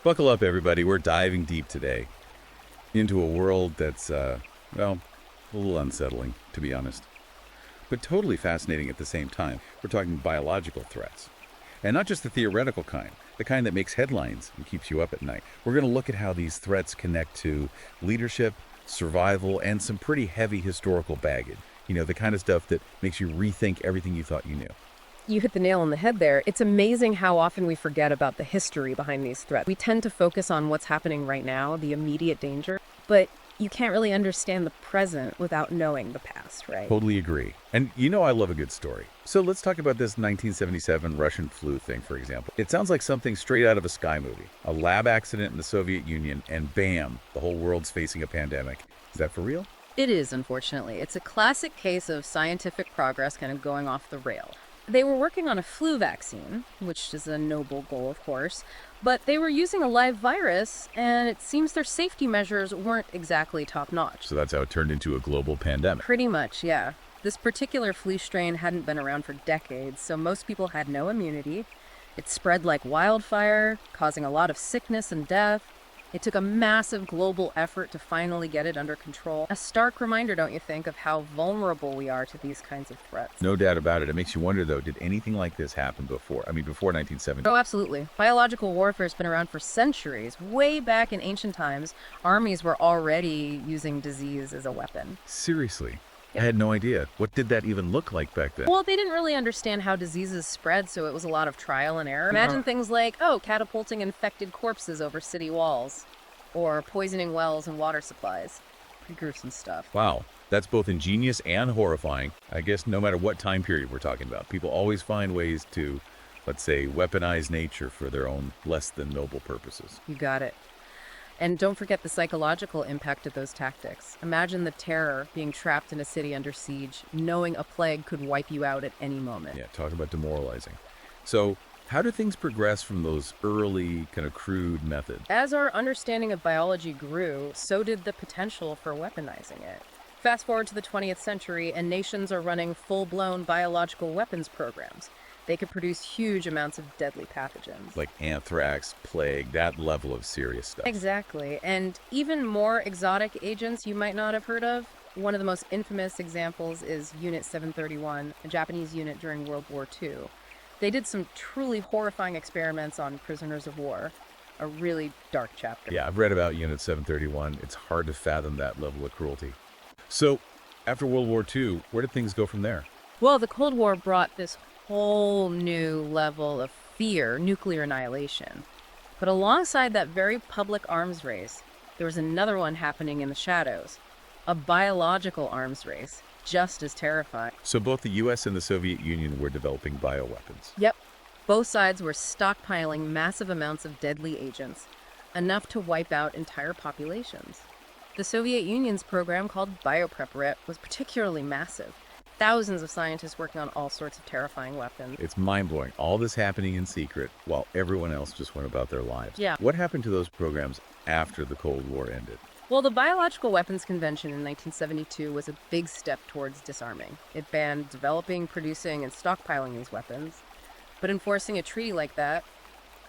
Buckle up, everybody. We're diving deep today into a world that's, well, a little unsettling, to be honest, but totally fascinating at the same time. We're talking biological threats. And not just the theoretical kind, the kind that makes headlines and keeps you up at night. We're going to look at how these threats connect to leadership, survival, and some pretty heavy historical baggage. You know, the kind of stuff that makes you rethink everything you thought you knew. You hit the nail on the head there. It's amazing how often we forget about the history behind these threats. We tend to focus on what's happening right now, the immediate danger, but you can't really understand the present without knowing the past, right? Totally agree. And you know I love a good story. So let's talk about this 1977 Russian flu thing, for example. It sounds like something straight out of a spy movie. A lab accident in the Soviet Union, and bam, the whole world's facing a pandemic. Is that for real? It is, unfortunately. It's a classic case of scientific progress kind of going off the rail. They were working on a flu vaccine, which is a noble goal, of course, but they were using a live virus, and it seems their safety measures weren't exactly top-notch. So that's how it turned into a global pandemic. Pretty much, yeah. This particular flu strain hadn't been around for decades, so most people had no immunity. It spread like wildfire, causing a lot of sickness and death. It took a massive global effort to finally get it under control. A stark reminder, don't you think, of how vulnerable we are to these kinds of threats. No doubt about it. It makes you wonder, though, did anything like this happen before? Before 1970? Oh, absolutely. Biological warfare has been around for centuries. Way back in ancient times, armies were already using disease as a weapon. Seriously? Yep. I had no idea. What did that even look like back then? Well, they didn't really understand how diseases spread, so it was a lot of trial and error. Imagine things like, catapulting infected corpses over city walls, or poisoning wells and water supplies. Pretty gruesome stuff. Wow. That's both ingenious and horrifying. I guess no matter what time period we're talking about, people always find ways to, let's say, weaponize nature for their own less than noble purposes. You got it. And don't forget the psychological impact of those tactics. Imagine the terror being trapped in a city under siege, knowing a plague could wipe you out at any moment. Yeah, talk about demoralizing. So, how do things progress from those early, kind of crude methods? As our understanding of biology grew, so did the potential for weaponizing it. Fast forward to the 20th century, and nations are running full-blown biological weapons programs. They could produce huge amounts of deadly pathogens. Like anthrax, plague, that level of serious stuff. Exactly. And even more exotic agents you might not have heard of. One of the most infamous examples is Unit 731, a Japanese unit during World War II. They did some truly horrifying experiments on prisoners of war. A really dark chapter. Yeah, I've read about Unit 731. It's hard to fathom that level of cruelty. So, after World War II, where did things go from there? Well, the Cold War brought this whole new level of fear, nuclear annihilation. But alongside that very public arms race, there was another one happening in the shadows. A biological arms race, just as terrifying. So both the US and the Soviet Union were developing bioweapons. Yep. Both sides were stockpiling massive amounts of deadly agents, enough to wipe out entire populations. The Soviet Union's program, called biopreparat, was particularly massive. Thousands of scientists working on all sorts of terrifying weapons. It's mind-blowing. All this happening in secret while everyone else just went about their lives. Yeah. What happened to those programs after the Cold War ended? Well, the Biological Weapons Convention in 1972 was a big step towards disarming. It banned developing, producing, and stockpiling these weapons. But enforcing a treaty like that,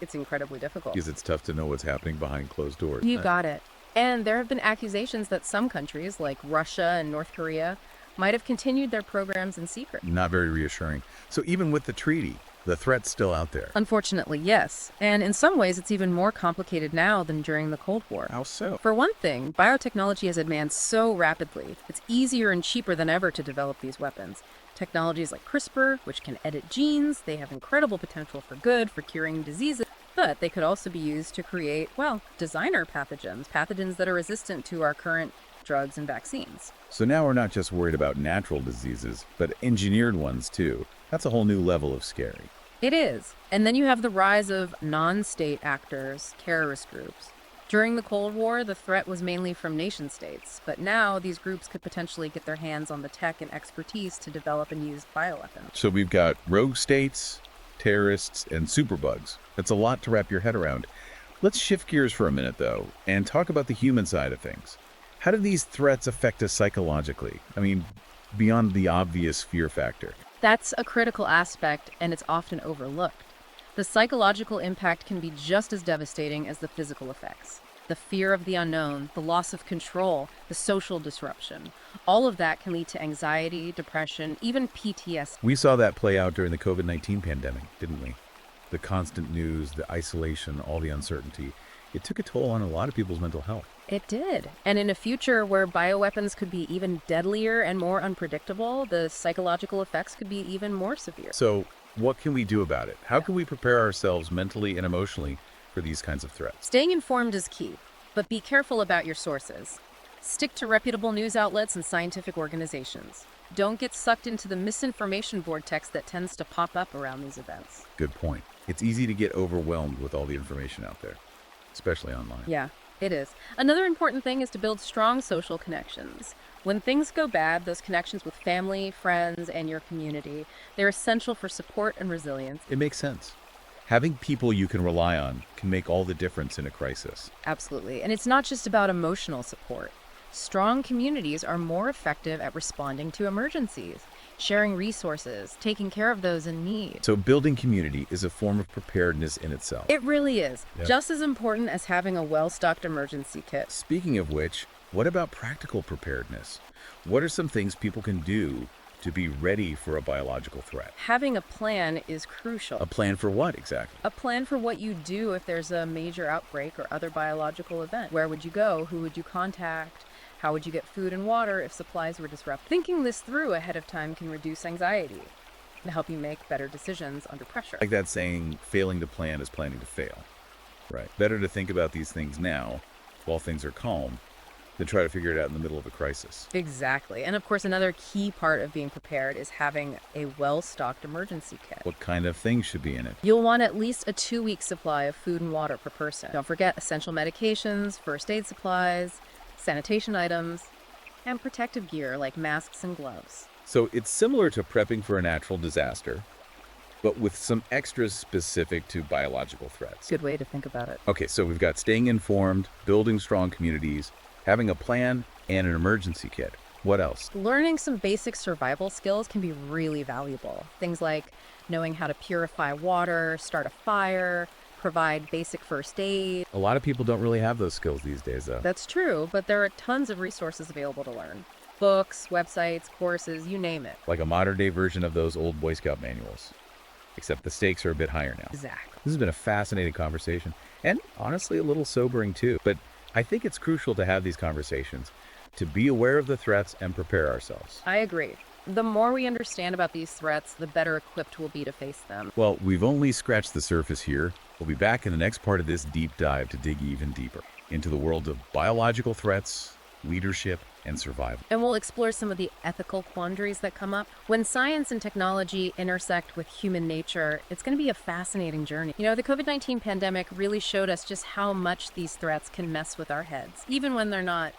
it's incredibly difficult. Because it's tough to know what's happening behind closed doors. You got it. And there have been accusations that some countries, like Russia and North Korea, might have continued their programs in secret. Not very reassuring. So even with the treaty, the threat's still out there. Unfortunately, yes. And in some ways, it's even more complicated now than during the Cold War. How so? For one thing, biotechnology has advanced so rapidly. It's easier and cheaper than ever to develop these weapons. Technologies like CRISPR, which can edit genes, they have incredible potential for good, for curing diseases, but they could also be used to create, designer pathogens that are resistant to our current drugs and vaccines. So now we're not just worried about natural diseases, but engineered ones too. That's a whole new level of scary. It is. And then you have the rise of non-state actors, terrorist groups. During the Cold War, the threat was mainly from nation-states, but now these groups could potentially get their hands on the tech and expertise to develop and use bioweapons. So we've got rogue states, terrorists, and superbugs. That's a lot to wrap your head around. Let's shift gears for a minute, though, and talk about the human side of things. How do these threats affect us psychologically? Beyond the obvious fear factor. That's a critical aspect, and it's often overlooked. The psychological impact can be just as devastating as the physical effects. The fear of the unknown, the loss of control, the social disruption. All of that can lead to anxiety, depression, even PTSD. We saw that play out during the COVID-19 pandemic, didn't we? The constant news, the isolation, all the uncertainty. It took a toll on a lot of people's mental health. It did. And in a future where bioweapons could be even deadlier and more unpredictable, the psychological effects could be even more severe. So, what can we do about it? How can we prepare ourselves mentally and emotionally for these kinds of threats? Staying informed is key, but be careful about your sources. Stick to reputable news outlets and scientific organizations. Don't get sucked into the misinformation vortex that tends to pop up around these events. Good point. It's easy to get overwhelmed with all the information out there, especially online. Yeah, it is. Another important thing is to build strong social connections. When things go bad, those connections with family, friends, and your community, they're essential for support and resilience. It makes sense. Having people you can rely on can make all the difference in a crisis. Absolutely. And it's not just about emotional support. Strong communities are more effective at responding to emergencies, sharing resources, taking care of those in need. So building community is a form of preparedness in itself. It really is. Yep. Just as important as having a well-stocked emergency kit. Speaking of which, what about practical preparedness? What are some things people can do to be ready for a biological threat? Having a plan is crucial. A plan for what exactly? A plan for what you do if there's a major outbreak or other biological event. Where would you go? Who would you contact? How would you get food and water if supplies were disrupted? Thinking this through ahead of time can reduce anxiety and help you make better decisions under pressure. Like that saying, failing to plan is planning to fail. Right. Better to think about these things now while things are calm than try to figure it out in the middle of a crisis. Exactly. And of course, another key part of being prepared is having a well-stocked emergency kit. What kind of things should be in it? You'll want at least a 2-week supply of food and water per person. Don't forget essential medications, first aid supplies, sanitation items, and protective gear like masks and gloves. So it's similar to prepping for a natural disaster, but with some extras specific to biological threats. Good way to think about it. Okay, so we've got staying informed, building strong communities, having a plan, and an emergency kit. What else? Learning some basic survival skills can be really valuable. Things like knowing how to purify water, start a fire, provide basic first aid. A lot of people don't really have those skills these days, though. That's true, but there are tons of resources available to learn. Books, websites, courses, you name it. Like a modern-day version of those old Boy Scout manuals. Except the stakes are a bit higher now. Exactly. This has been a fascinating conversation, and honestly a little sobering too. But I think it's crucial to have these conversations, to be aware of the threats and prepare ourselves. I agree. The more we understand about these threats, the better equipped we'll be to face them. Well, we've only scratched the surface here. We'll be back in the next part of this deep dive to dig even deeper into the world of biological threats, leadership, and survival. And we'll explore some of the ethical quandaries that come up. When science and technology intersect with human nature, it's going to be a fascinating journey. You know, the COVID-19 pandemic really showed us just how much these threats can mess with our heads, even when they're not,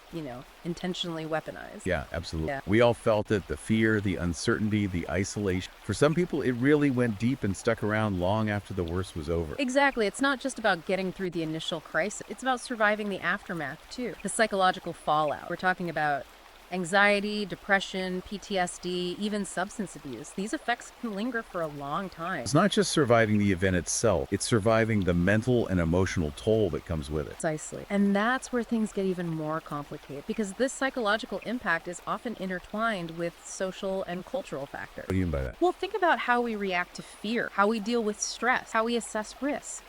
intentionally weaponized. Yeah, absolutely. Yeah. We all felt it, the fear, the uncertainty, the isolation. For some people, it really went deep and stuck around long after the worst was over. Exactly. It's not just about getting through the initial crisis. It's about surviving the aftermath, too. The psychological fallout. We're talking about anxiety, depression, PTSD, even substance abuse. These effects can linger for a long time. It's not just surviving the event itself, it's surviving the mental and emotional toll that comes with it. Precisely. And that's where things get even more complicated, because this psychological impact is often intertwined with social and cultural factors. What do you mean by that? Well, think about how we react to fear, how we deal with stress, how we assess risk.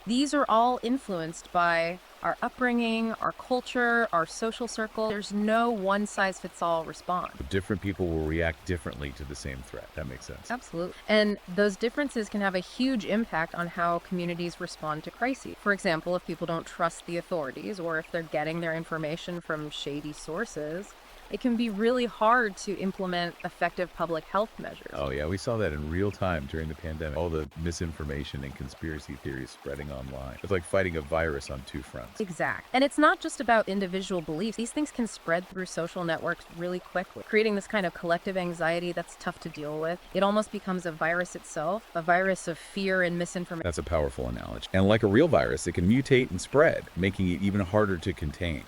These are all influenced by our upbringing, our culture, our social circle. There's no one-size-fits-all response. Different people will react differently to the same threat. That makes sense. Absolutely. And those differences can have a huge impact on how communities respond to crises. For example, if people don't trust the authorities or if they're getting their information from shady sources, it can be really hard to implement effective public health measures. Oh yeah, we saw that in real time during the pandemic. All the misinformation and conspiracy theories spreading online. It's like fighting a virus on two fronts. Exactly. And it's not just about individual beliefs. These things can spread through social networks really quickly, creating this kind of collective anxiety that's tough to deal with. It almost becomes a virus itself, a virus of fear and misinformation. That's a powerful analogy. And like a real virus, it can mutate and spread, making it even harder to contain.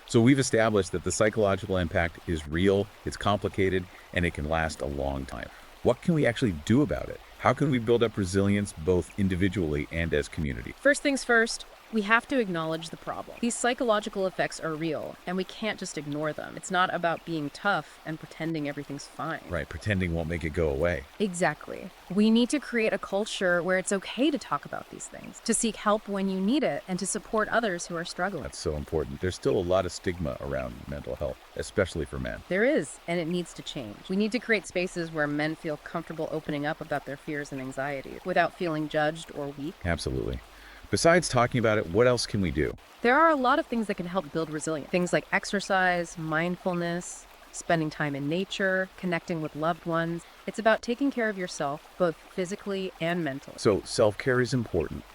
So we've established that the psychological impact is real, it's complicated, and it can last a long time. What can we actually do about it? How can we build up resilience both individually and as community? First things first, we have to acknowledge the problem. These psychological effects are real, and we can't just ignore them. It's not about being tough and pretending everything's fine. Right, pretending won't make it go away. Exactly. We need to create a culture where it's okay to talk about these things, to seek help when you need it, and to support others who are struggling. That's so important. There's still a lot of stigma around mental health, especially for men. There is, and it needs to change. We need to create spaces where men feel comfortable opening up about their fears and anxieties without feeling judged or weak. Absolutely. Besides talking about it, what else can we do? There are a lot of things that can help build resilience. Things like exercise, mindfulness, spending time in nature, connecting with loved ones. It's about taking care of yourself, both physically and mentally. So self-care is important,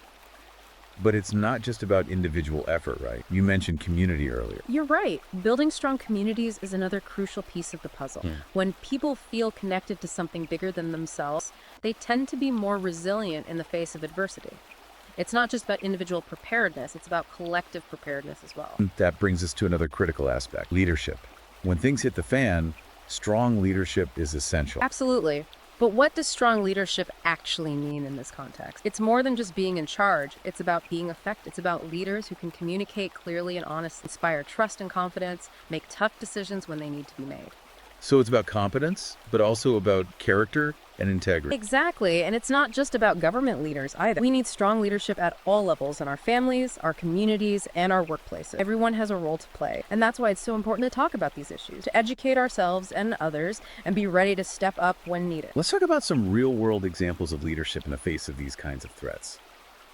but it's not just about individual effort, right? You mentioned community earlier. You're right. Building strong communities is another crucial piece of the puzzle. When people feel connected to something bigger than themselves, they tend to be more resilient in the face of adversity. It's not just about individual preparedness, it's about collective preparedness as well. That brings us to another critical aspect, leadership. When things hit the fan, strong leadership is essential. Absolutely. But what does strong leadership actually mean in this context? It's more than just being in charge. It's about being effective. It's about leaders who can communicate clearly and honestly, inspire trust and confidence, make tough decisions when they need to be made. So it's about competence, but also about character and integrity. Exactly, and it's not just about government leaders either. We need strong leadership at all levels in our families, our communities, and our workplaces. Everyone has a role to play, and that's why it's so important to talk about these issues, to educate ourselves and others, and be ready to step up when needed. Let's talk about some real-world examples of leadership in the face of these kinds of threats.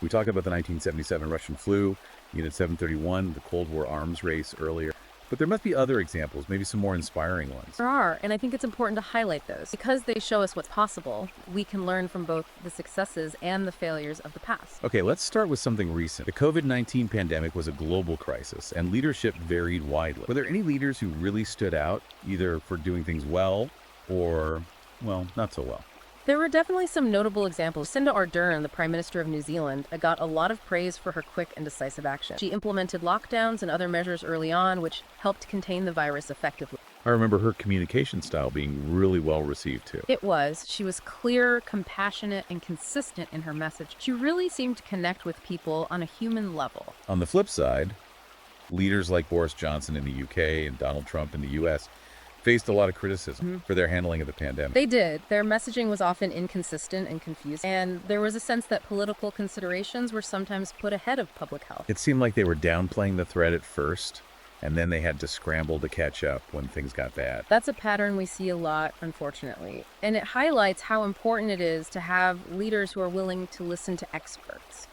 We talked about the 1977 Russian flu, Unit 731, the Cold War arms race earlier. But there must be other examples, maybe some more inspiring ones. There are, and I think it's important to highlight those. Because they show us what's possible, we can learn from both the successes and the failures of the past. Okay, let's start with something recent. The COVID-19 pandemic was a global crisis, and leadership varied widely. Were there any leaders who really stood out, either for doing things well or, well, not so well? There were definitely some notable examples. Jacinda Ardern, the Prime Minister of New Zealand, got a lot of praise for her quick and decisive action. She implemented lockdowns and other measures early on, which helped contain the virus effectively. I remember her communication style being really well received too. It was. She was clear, compassionate, and consistent in her message. She really seemed to connect with people on a human level. On the flip side, leaders like Boris Johnson in the UK and Donald Trump in the US faced a lot of criticism for their handling of the pandemic. They did. Their messaging was often inconsistent and confusing, and there was a sense that political considerations were sometimes put ahead of public health. It seemed like they were downplaying the threat at first, and then they had to scramble to catch up when things got bad. That's a pattern we see a lot, unfortunately, and it highlights how important it is to have leaders who are willing to listen to experts,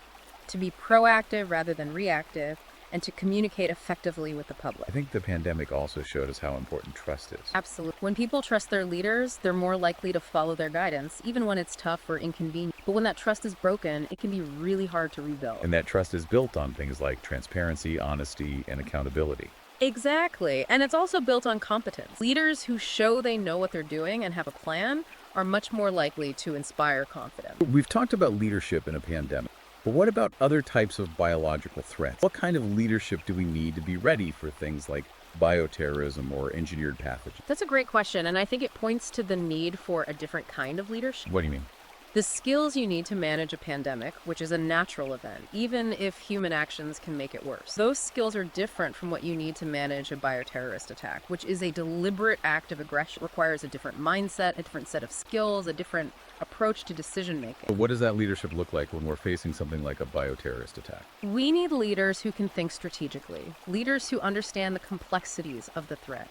to be proactive rather than reactive, and to communicate effectively with the public. I think the pandemic also showed us how important trust is. Absolutely. When people trust their leaders, they're more likely to follow their guidance, even when it's tough or inconvenient. But when that trust is broken, it can be really hard to rebuild. And that trust is built on things like transparency, honesty, and accountability. Exactly. And it's also built on competence. Leaders who show they know what they're doing and have a plan are much more likely to inspire confidence. We've talked about leadership in a pandemic. But what about other types of biological threats? What kind of leadership do we need to be ready for things like bioterrorism or engineered pathogens? That's a great question, and I think it points to the need for a different kind of leadership. What do you mean? The skills you need to manage a pandemic, which is a natural event, even if human actions can make it worse. Those skills are different from what you need to manage a bioterrorist attack, which is a deliberate act of aggression. It requires a different mindset, a different set of skills, a different approach to decision making. But what does that leadership look like when we're facing something like a bioterrorist attack? We need leaders who can think strategically, leaders who understand the complexities of the threat,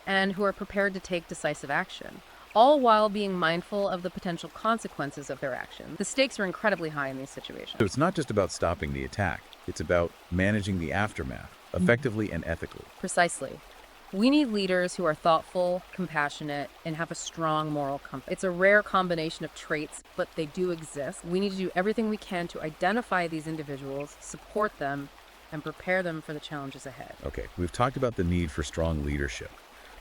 and who are prepared to take decisive action, all while being mindful of the potential consequences of their actions. The stakes are incredibly high in these situations. So it's not just about stopping the attack. It's about managing the aftermath effectively and ethically. Precisely. We need leaders who are thoughtful, compassionate, and have a strong moral compass. It's a rare combination of traits, but they do exist. We need to do everything we can to identify these individuals, support them, and prepare them for the challenges ahead. Okay, we've talked about the need for strong leadership.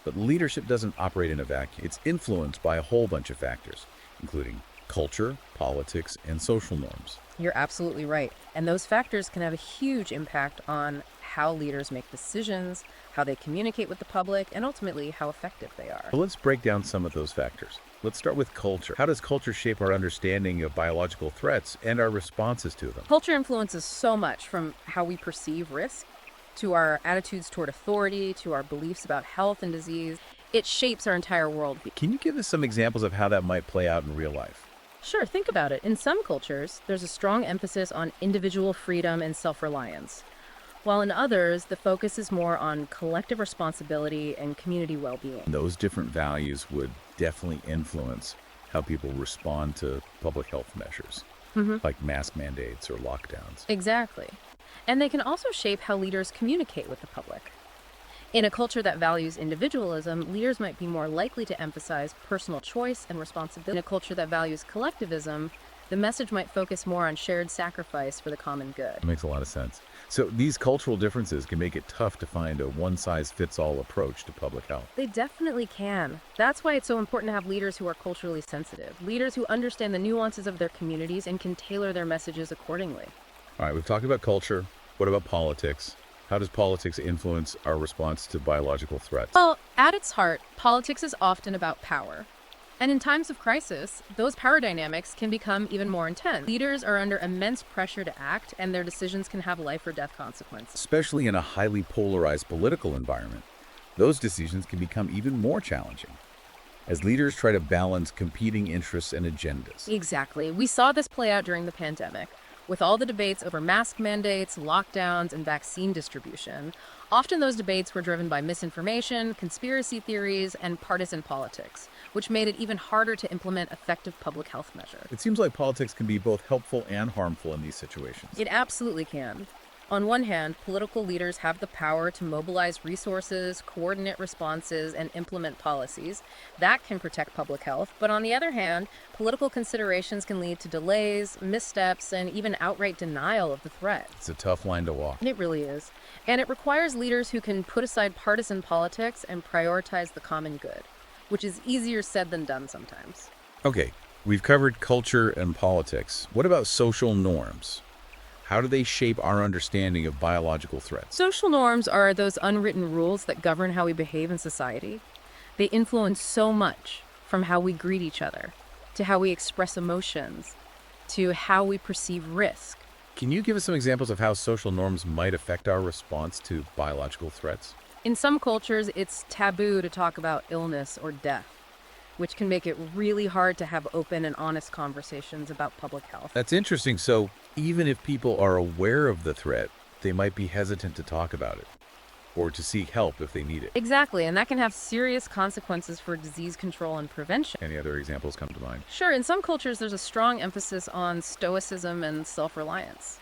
But leadership doesn't operate in a vacuum. It's influenced by a whole bunch of factors, including culture, politics, and social norms. You're absolutely right. And those factors can have a huge impact on how leaders make decisions, how they communicate with the public, and ultimately how effective they are. Well, let's break down some of those factors. Let's start with culture. How does culture shape our understanding of biological threats and our responses to them? Culture influences so much, from how we perceive risk to our attitudes toward authority to our beliefs about health and disease. It shapes our entire worldview. Can you give us some examples of how that might play out in real life? Sure, think about it. In some cultures, there's a strong emphasis on individual freedom and self-reliance, while in others, the focus is more on collective responsibility and community well-being. Those different values would definitely influence how people respond to public health measures, like mask mandates or lockdowns. Exactly. And they can also shape how leaders communicate with the public. In a culture that values individualism, leaders might be more likely to emphasize personal choice and responsibility. In a culture that values collectivism, the message might focus more on shared sacrifice for the common good. That makes a lot of sense. So these cultural differences can make it tough to find a one-size-fits-all approach to public health. They definitely can. That's why it's so important to have leaders who are culturally sensitive, leaders who understand the nuances of their communities and can tailor their messages accordingly. All right, we've talked about culture. What about politics? How does politics influence our response to biological threats? Well, at its heart, politics is often about power. And in times of crisis, those power dynamics can become even more intense. Leaders are under immense pressure to act, and their decisions can have life or death consequences. Especially in a highly polarized political environment, those decisions can become even more challenging as leaders try to balance competing interests and agendas. Exactly. We saw this play out during the pandemic. With all the debates over mask mandates, lockdowns, and vaccine distribution, often those debates were driven by misinformation, conspiracy theories, and partisan politics, which made it even harder to implement effective public health measures. It seems like politics can be both helpful and harmful in these situations. It absolutely can. On one hand, political leaders have the power to mobilize resources, coordinate responses, and implement policies. That can protect public health. But on the other hand, political considerations can lead to delays, missteps, and even outright denial of the threat. It's a tough line to walk. It really is. And it requires leaders who can put aside partisan politics and prioritize the common good, which is easier said than done sometimes. Okay, we've covered culture and politics. What about social norms? How do they shape our understanding of biological threats? Social norms are those unwritten rules that govern how we behave in society. They influence so much, from how we greet each other, to how we express emotions, to how we perceive risk. Can you give us some examples of how social norms might affect our response to biological threats? In some cultures, it's taboo to talk about illness or death, which can make it really hard to have open and honest conversations about public health. That's interesting. So even if people are aware of the threat, they might be hesitant to talk about it or to seek help if they need it. Exactly, and that can have serious consequences for disease control and prevention. Any other examples come to mind? Sure, in some cultures, there's a strong emphasis on stoicism and self-reliance,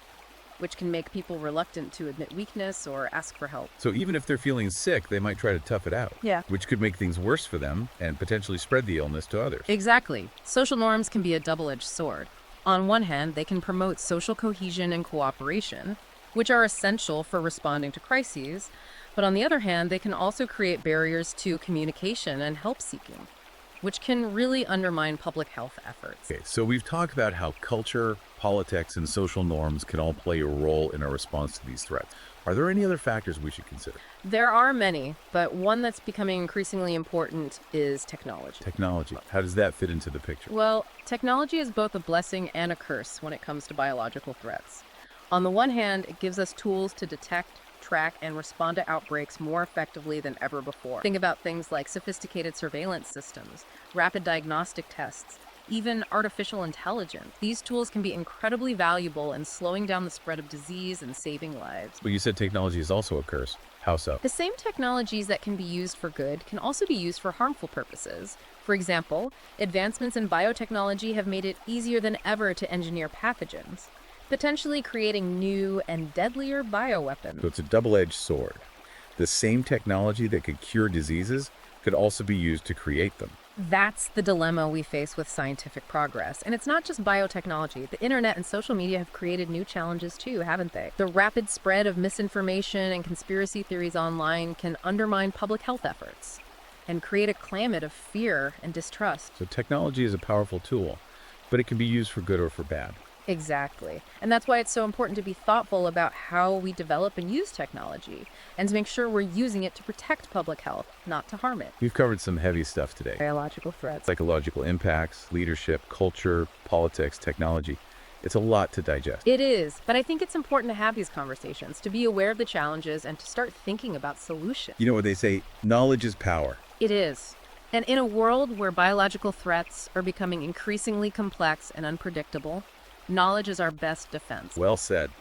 which can make people reluctant to admit weakness or ask for help. So even if they're feeling sick, they might try to tough it out. Yeah. Which could make things worse for them and potentially spread the illness to others. Exactly. Social norms can be a double-edged sword. On one hand, they can promote social cohesion and cooperation, which are essential for responding to crises. But on the other hand, they can also create barriers to communication and help-seeking, which can really undermine public health efforts. Okay, so we've talked about how culture, politics, and social norms can all play a role in our response to these threats. Are there any other factors we should consider? There are many, but one that's becoming increasingly important is technology. Technology. How does that fit into the picture? Well, technology is both a blessing and a curse when it comes to biological threats. On the one hand, it gives us tools to detect, track, and respond to outbreaks more effectively than ever before. Think about things like sophisticated surveillance systems, rapid diagnostic tests, even artificial intelligence. These tools can be incredibly valuable in slowing down the spread of disease and saving lives. But you said technology is also a curse. How so? The same technologies that can be used for good can also be used for harmful purposes. For example, advancements in biotechnology have made it easier than ever to engineer pathogens, potentially creating new and deadlier bioweapons. So it's a double-edged sword. The same technology that could cure diseases could also be used to create them. That's the dilemma we face with scientific progress. And it's not just biotechnology. The internet and social media have created new challenges too, haven't they? The rapid spread of misinformation and conspiracy theories online can undermine public health efforts and create a climate of fear and distrust. So technology is a powerful tool, but it can be used for good or for bad. Exactly. And that's why it's so important to be thoughtful about how we develop and use technology, and to make sure we're using it to protect public health, not to harm it. We've covered some heavy stuff today. Biological threats. Psychological impacts, leadership, culture, politics, technology. It's a lot to digest. It is, but I think it's important to have these conversations, to be aware of the challenges and to start thinking about solutions. You know what they say, knowledge is power. It is. And in a world where biological threats are becoming increasingly complex and unpredictable, knowledge is our best defense. Well said.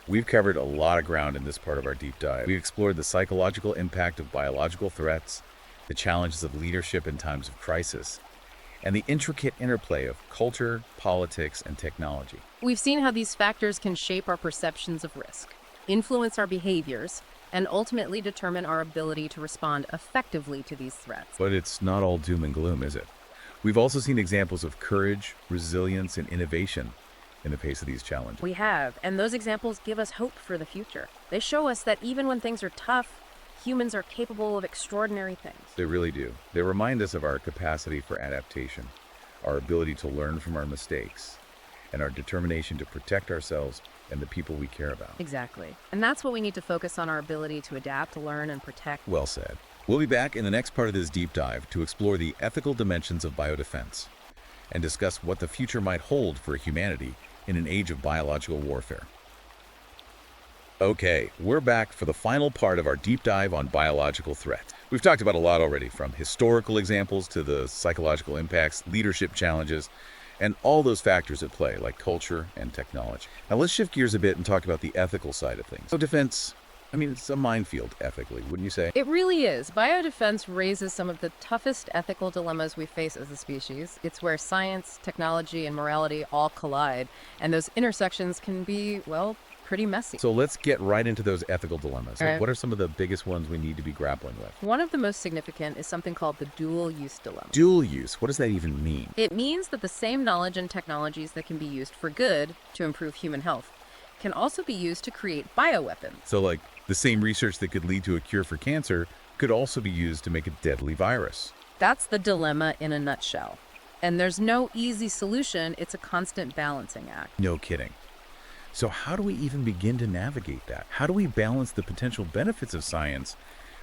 We've covered a lot of ground in this part of our deep dive. We've explored the psychological impact of biological threats, the challenges of leadership in times of crisis, and the intricate interplay of culture, politics, and technology. We've seen how these factors can shape our perceptions of risk, influence our behaviors, and ultimately determine our ability to respond effectively to these threats. But it's not all doom and gloom, is it? We've also seen examples of courage, resilience, and innovation in the face of these challenges. We have, and those examples give us hope for the future. They show us that even when things are tough, humans are capable of extraordinary things. They really do. They remind us of our capacity for adaptation, our ability to learn from our mistakes, and our determination to protect ourselves and the people we care about. Exactly. And that's what we need to focus on, our ability to adapt, learn, and protect. Well said. We'll be back in the next part of this deep dive to explore the ethical dimensions of biodefense and discuss what the future might hold for humanity in an age of biological warfare. Okay, we're back for the final part of our deep dive on biological threats. We've talked about a lot already, from historical examples to the psychological impacts, leadership challenges, and all those factors at play, like culture and technology. Now let's shift gears a bit and talk about the ethical side of things. So defense, it's a minefield ethically, wouldn't you say? It really is. Biodefense raises some of the toughest ethical dilemmas we face as a species. It's where science, technology, and morality all collide, and those intersections can be, well, pretty messy. So let's get right into those ethical dilemmas. All right. What are some of the biggest ones we need to be grappling with? One of the most significant is something called the dual-use dilemma. Dual use, what does that even mean? It means that the same knowledge and technologies that can be used for good to improve human health can also be used to create bioweapons. So like the same research that could lead to a cure for cancer could also be used to make a deadly virus. That's the dilemma in a nutshell. And there's no easy solution. It's a constant balancing act. No kidding. So how do we even begin to navigate that? How do we balance the potential benefits of science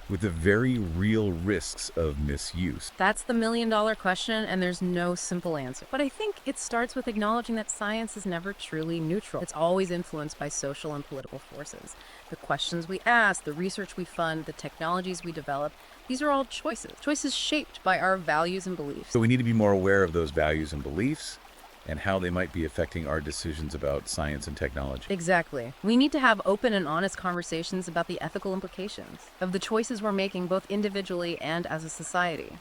with the very real risks of misuse? That's the million-dollar question, and there's no simple answer. But I think it starts with acknowledging that science is never truly neutral. It's always influenced by social and political forces. The questions we ask, the research we fund, the technologies we develop, these are all choices shaped by our values and beliefs. So we need to be more aware of those values and beliefs and how they might be affecting our decisions about science and technology. Exactly. We need to have open and honest conversations about the ethical implications of the choices we're making, both individually and as a society.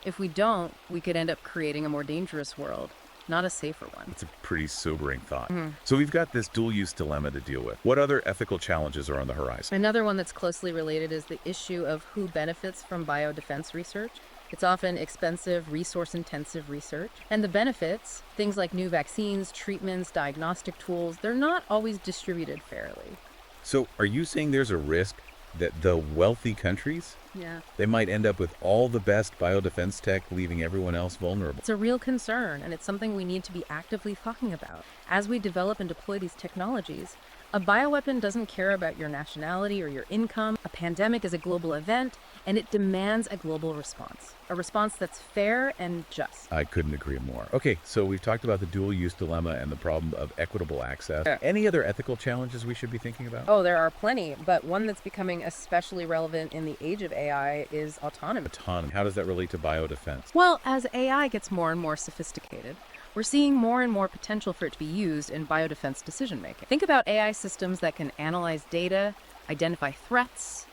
If we don't, we could end up creating a more dangerous world, not a safer one. It's a pretty sobering thought. So we've got this dual-use dilemma to deal with. What other ethical challenges are on the horizon? Another one that's closely related is the issue of who benefits from biodefense research. It's often expensive, resource-intensive research. And the benefits, things like new vaccines, treatments, diagnostic tools, they're not always distributed fairly. So are you saying there's a risk that the wealthy countries, Yeah. they might end up with all the best biodefense tech, leaving everyone else vulnerable? It's a real concern, and it's something we need to be actively talking about. As we develop and deploy these technologies, a bioweapon doesn't care about your nationality or your income. A pandemic is a global event, and it demands a global response. A response that's fair and just. I couldn't agree more. Okay, so we've talked about the dual-use dilemma and the problem of equitable access. Yeah. Any other ethical challenges we should be thinking about? Oh, there are plenty, but one that's becoming especially relevant in the age of AI is autonomy. Autonomy. How does that relate to biodefense? Well, as AI gets more and more sophisticated, we're seeing more and more potential for it to be used in biodefense decision-making. Think about AI systems that can analyze data, identify threats,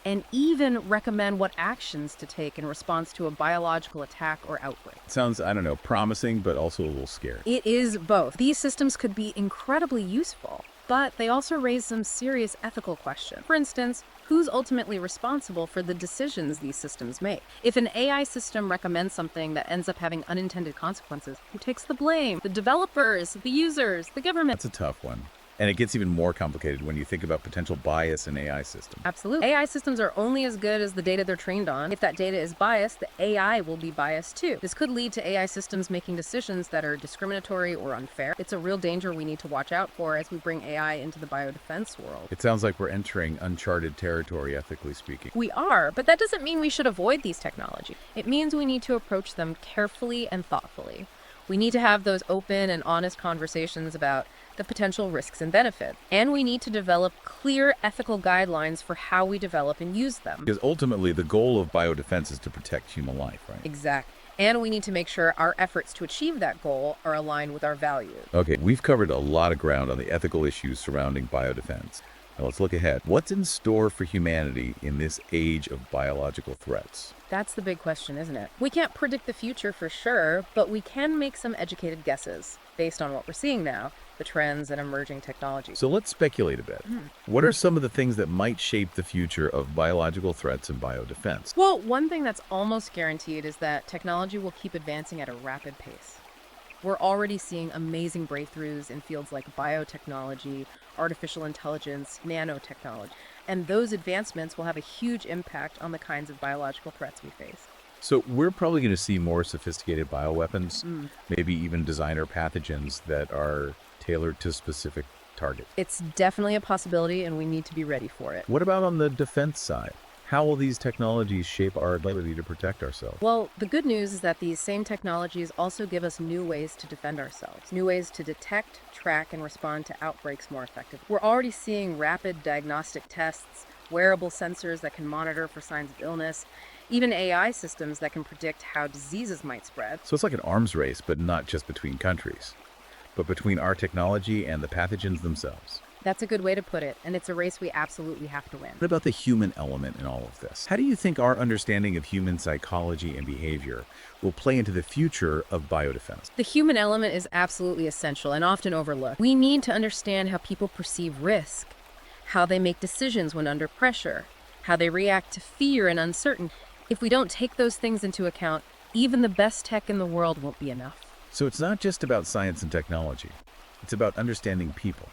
and even recommend what actions to take in response to a biological attack or outbreak. Sounds, promising, but also a little scary. It is both. These systems could be incredibly useful, but they also raise some serious ethical questions. For instance, who's ultimately responsible for the decisions these systems make? If an AI system recommends something that ends up having unintended consequences, who takes the blame? The developers, the users, the government? That's a tough one. And it gets even more complicated when you think about potential bias in AI systems. Absolutely. AI systems are only as good as the data they're trained on. If that data is biased, the AI will be biased too. This could lead to AI systems making decisions that are discriminatory or unfair. It's a real danger we need to watch out for as we bring AI into the biodefense world. It sounds like we're entering uncharted territory, ethically speaking. We are, but that doesn't mean we should avoid these technologies. It means we need to approach them carefully and thoughtfully. We need to have those open and honest conversations about the potential risks and benefits. And we need to develop clear ethical guidelines for how we develop and use them. Because ultimately, the goal of biodefense is to protect human life, right? Exactly. And we need to make sure our efforts to achieve that goal are aligned with our values. Okay, we've covered a lot of ground on the ethical issues surrounding biodefense. Now let's look ahead. What's in store for humanity in this age of biological threats? That's the big question, isn't it? We can't predict the future for sure, but we can make some educated guesses based on what we're seeing now, the trends and emerging technologies. So let's speculate a bit. What are some of the things that might shape the future of biological threats and biodefense? Well, one thing that's almost guaranteed is that technology will keep advancing at a rapid pace. We're already seeing amazing breakthroughs in fields like biotechnology, artificial intelligence, nanotechnology, and those advancements will have a huge impact on the kinds of biological threats we face. So we're probably going to see more sophisticated bioweapons, maybe even designer pathogens that are tailored to specific targets. It's definitely a possibility, and we need to be ready for it. What about on the defense side? How will these technologies shape our ability to protect ourselves? Well, the good news is that these same technologies also give us new ways to defend ourselves, new ways to detect, track, and respond to outbreaks more effectively. We're already seeing rapid diagnostic tests, wearable sensors that can monitor for signs of illness, even AI systems that can predict how diseases might spread. So it's like an arms race, but not just between countries, but between our technology and the pathogens themselves. That's a good way to put it, and it's a race we absolutely have to win. What about the human element in all of this? How do you think our understanding of human psychology and behavior will play into the future of biodefense? The human element is absolutely essential and often overlooked. We need to understand how people perceive risk, how they make decisions when under pressure, how they react to fear and uncertainty. If we don't take those things into account, even the best tech in the world won't be enough. So it's not just about science and technology. It's about understanding people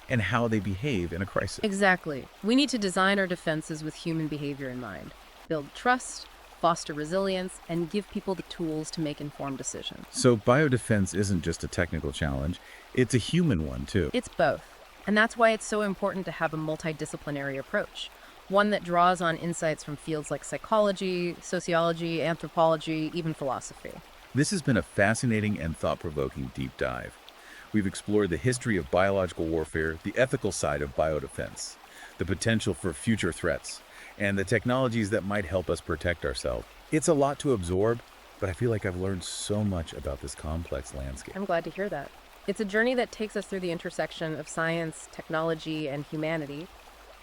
and how they behave in a crisis. Exactly. We need to design our defenses with human behavior in mind, build trust, foster resilience, and give people the tools to make informed decisions. So biodefense isn't just a technical challenge, it's a human one too. It's both. And that's why it's so important to have a multidisciplinary approach, one that draws on insights from fields like psychology, sociology, anthropology, even philosophy. This has been a fascinating and thought-provoking deep dive. We've explored the history of biological warfare, the ethical side of biodefense, the potential for future threats, and the technologies that might help us protect ourselves. It's a lot to absorb, but I feel like I've learned so much about this complex landscape. I'm glad to hear that. It's a journey that takes us through the intersection of science, technology, and humanity,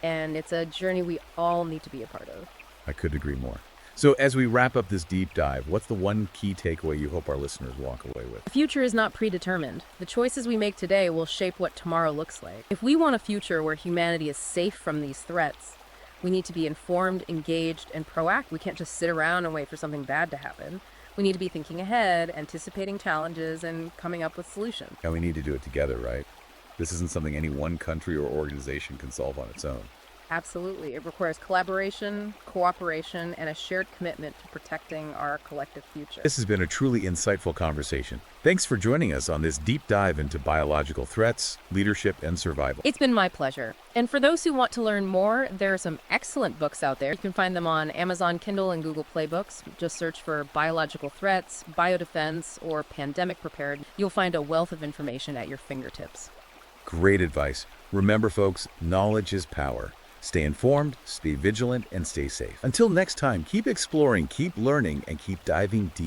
and it's a journey we all need to be a part of. I couldn't agree more. So as we wrap up this deep dive, what's the one key takeaway you hope our listeners walk away with? The future is not predetermined. The choices we make today will shape what tomorrow looks like. If we want a future where humanity is safe from these threats, we need to be informed, engaged, and proactive. We can't just sit around and wait for something bad to happen. We need to be thinking ahead, anticipating challenges, and coming up with solutions. And we need to do it together, right? This isn't something any one country or organization can solve on its own. Absolutely. It requires collaboration, cooperation, and a shared commitment to protecting our collective future. This has been a truly insightful conversation. Thanks for joining us on this deep dive into biological threats, leadership, and survival. It's been my pleasure. And for those who want to learn more, there are some excellent books out there. You can find them on Amazon Kindle and Google Play Books. Just search for biological threats, biodefense, or pandemic preparedness. You'll find a wealth of information at your fingertips. Great advice. Remember, folks, knowledge is power. Stay informed, stay vigilant, and stay safe. Until next time, keep exploring, keep learning, and keep diving deep.